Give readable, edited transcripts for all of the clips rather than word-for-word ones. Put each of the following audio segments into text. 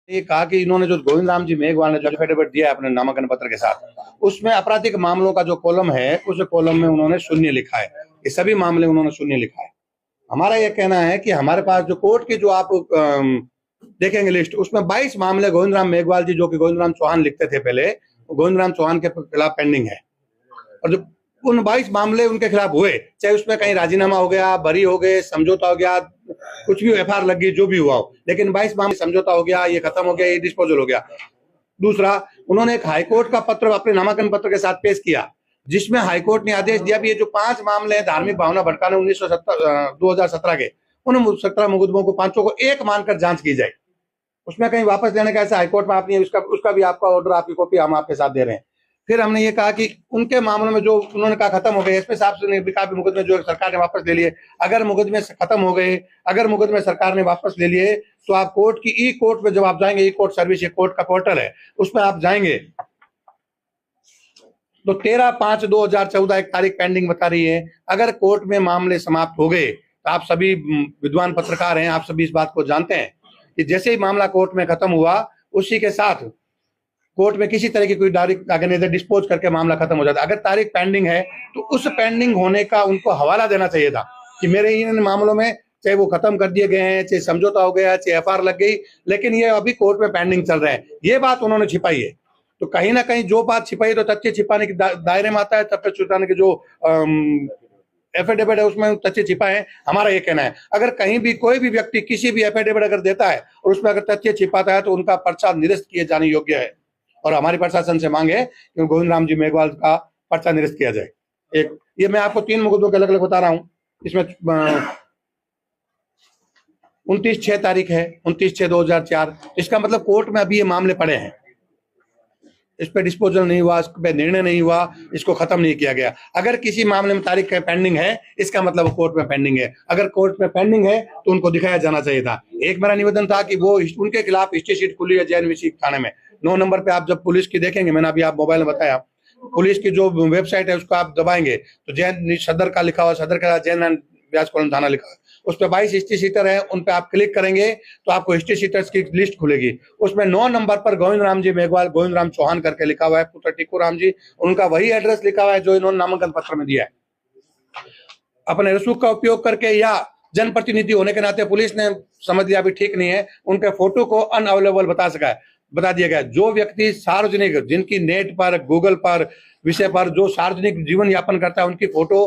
ये कहा कि इन्होंने जो गोविंद राम जी मेघवाल ने जो एफिडेविट दिया है अपने नामांकन पत्र के साथ, उसमें आपराधिक मामलों का जो कॉलम है उस कॉलम में उन्होंने शून्य लिखा है। ये सभी मामले उन्होंने शून्य लिखा है। हमारा यह कहना है कि हमारे पास जो कोर्ट की जो आप देखेंगे लिस्ट, उसमें 22 मामले गोविंद राम मेघवाल जी, जो कि गोविंद राम चौहान लिखते थे पहले, गोविंद राम चौहान के खिलाफ पेंडिंग है। और जो उन 22 मामले उनके खिलाफ हुए, चाहे उसमें कहीं राजीनामा हो गया, बरी हो गए, समझौता हो गया, कुछ भी एफआईआर लग गई, जो भी हुआ हो, लेकिन 22 मामले समझौता हो गया, ये खत्म हो गया, ये डिस्पोजल हो गया। दूसरा, उन्होंने एक हाईकोर्ट का पत्र अपने नामांकन पत्र के साथ पेश किया, जिसमें हाईकोर्ट ने आदेश दिया भी ये जो 5 मामले हैं धार्मिक भावना भड़काने 2017 के, उन 17 मुकदमों को 5 को एक मानकर जांच की जाए। उसमें कहीं वापस लेने का ऐसा हाईकोर्ट में आप नहीं है, उसका भी आपका ऑर्डर, आपकी कॉपी हम आपके साथ दे रहे हैं। फिर हमने ये कहा कि उनके मामलों में जो उन्होंने कहा खत्म हो गए, एसपी साहब से भी काफी मुकदमे जो सरकार ने वापस ले लिए। अगर मुकदमे खत्म हो गए, अगर मुकदमे सरकार ने वापस ले लिए, तो आप कोर्ट की ई कोर्ट में जब आप जाएंगे, ई कोर्ट सर्विस, ये कोर्ट का पोर्टल है, उसमें आप जाएंगे तो 13/5/2014 एक तारीख पेंडिंग बता रही है। अगर कोर्ट में मामले समाप्त हो गए, तो आप सभी विद्वान पत्रकार हैं, आप सभी इस बात को जानते हैं कि जैसे ही मामला कोर्ट में खत्म हुआ, उसी के साथ कोर्ट में किसी तरह की कोई तारीख आगे नहीं डिस्पोज करके मामला खत्म हो जाता। अगर तारीख पेंडिंग है तो उस पेंडिंग होने का उनको हवाला देना चाहिए था कि मेरे इन मामलों में चाहे वो खत्म कर दिए गए हैं, चाहे समझौता हो गया, चाहे एफआईआर लग गई, लेकिन ये अभी कोर्ट में पेंडिंग चल रहे हैं। ये बात उन्होंने छिपाई है। तो कहीं ना कहीं जो बात छिपाई, तो तथ्य छिपाने के दायरे में आता है। तथ्य छिपाने के जो एफिडेविट है उसमें तथ्य छिपा है। हमारा ये कहना है, अगर कहीं भी कोई भी व्यक्ति किसी भी एफिडेविट अगर देता है और उसमें अगर तथ्य छिपाता है, तो उनका पर्चा निरस्त किए जाने योग्य है। और हमारी प्रशासन से मांग है कि गोविंद राम जी मेघवाल का पर्चा निरस्त किया जाए। एक ये मैं आपको 3 मुकदमों के अलग अलग बता रहा हूं। इसमें 29/6 तारीख है, 29/6/2004। इसका मतलब कोर्ट में अभी ये मामले पड़े हैं, इस पे डिस्पोजल नहीं हुआ, इस पे निर्णय नहीं हुआ, इसको खत्म नहीं किया गया। अगर किसी मामले में तारीख पेंडिंग है, इसका मतलब कोर्ट में पेंडिंग है। अगर कोर्ट में पेंडिंग है तो उनको दिखाया जाना चाहिए था। एक मेरा निवेदन था कि वो उनके खिलाफ हिस्ट्री शीट खुली है JNVC थाने में। 9 नंबर पे आप जब पुलिस की देखेंगे, मैंने अभी आप मोबाइल में बताया, पुलिस की जो वेबसाइट है उसको आप दबाएंगे तो जैन सदर का लिखा हुआ, सदर का जैन एंड व्यास कॉलोनी थाना लिखा है, उस पर 22 हिस्ट्री शीटर है। उन पे आप क्लिक करेंगे तो आपको हिस्ट्री शीटर्स की लिस्ट खुलेगी। उसमें 9 नंबर पर गोविंद राम जी मेघवाल, गोविंद राम चौहान करके लिखा हुआ है, पुत्र टिक्कू राम जी, उनका वही एड्रेस लिखा हुआ है जो इन्होंने नामांकन पत्र में दिया है। अपने रसूख का उपयोग करके या जनप्रतिनिधि होने के नाते पुलिस ने समझ लिया भी ठीक नहीं है, उनके फोटो को अनअवेलेबल बता दिया गया। जो व्यक्ति सार्वजनिक, जिनकी नेट पर, गूगल पर, विषय पर जो सार्वजनिक जीवन यापन करता है, उनकी फोटो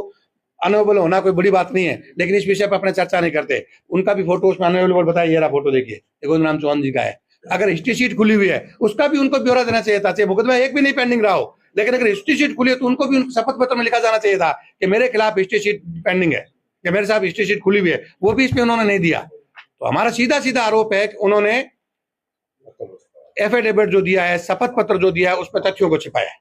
अनअवेलेबल होना कोई बड़ी बात नहीं है, लेकिन इस विषय पर अपने चर्चा नहीं करते। उनका भी फोटो उसमें अनअवेलेबल बताया, ये रहा फोटो देखिए, गोविंद राम चौहान जी का है। अगर हिस्ट्री शीट खुली हुई है, उसका भी उनको ब्यौरा देना चाहिए था, चाहे मुकदमा एक भी नहीं पेंडिंग रहा हो, लेकिन अगर हिस्ट्री शीट खुली है तो उनको भी शपथ पत्र में लिखा जाना चाहिए था कि मेरे खिलाफ हिस्ट्री शीट पेंडिंग है, कि मेरे साथ हिस्ट्री शीट खुली हुई है। वो भी इसमें उन्होंने नहीं दिया। तो हमारा सीधा सीधा आरोप है कि उन्होंने एफिडेविट जो दिया है, शपथ पत्र जो दिया है, उस पर तथ्यों को छिपाया है।